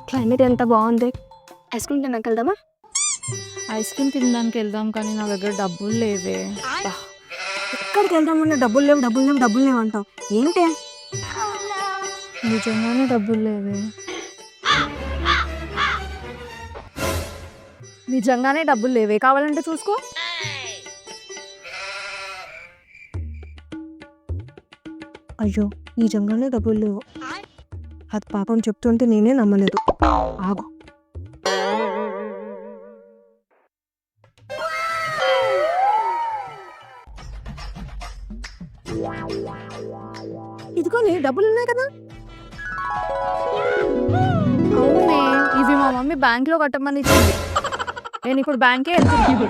Climate ఎంత బాగుంది. Ice cream తినడానికి వెళ్దామా? ఐస్ క్రీమ్ తినడానికి వెళ్దాం కానీ నా దగ్గర డబ్బులు లేవే. ఎక్కడికి వెళ్దామన్నా డబ్బులు లేవు డబ్బులు లేవు డబ్బులు లేవు అంటావు ఏంటి? నిజంగానే డబ్బులు లేవే. నిజంగానే డబ్బులు లేవే, కావాలంటే చూసుకో. అయ్యో నిజంగానే డబ్బులు లేవు. అది పాపం చెప్తుంటే నేనే నమ్మలేదు. ఆగు. ఇదిగో నీ డబ్బులు ఉన్నాయి కదా. అవునే, ఇవి మా మమ్మీ బ్యాంక్లో కట్టమని ఇచ్చింది. నేను ఇప్పుడు బ్యాంకే వెళ్తున్నాను.